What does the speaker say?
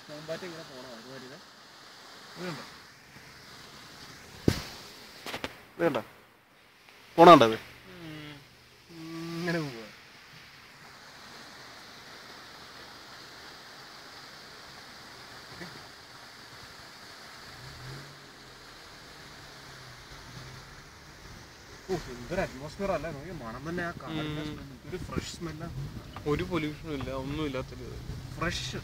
പൂമ്പാറ്റ ഇങ്ങനെ പോണോ അതുമാതിരി വേണ്ട പോണണ്ടത് ഇങ്ങനെ പോവാ. എന്തൊരു അറ്റ്മോസ്ഫിയർ അല്ലേ നോക്കി മണം തന്നെ ആ കാടിന്റെ ഒരു ഫ്രഷ് സ്മെല്ല്. ഒരു പൊല്യൂഷനും ഇല്ല, ഒന്നും ഇല്ലാത്തൊരു ഫ്രഷ്.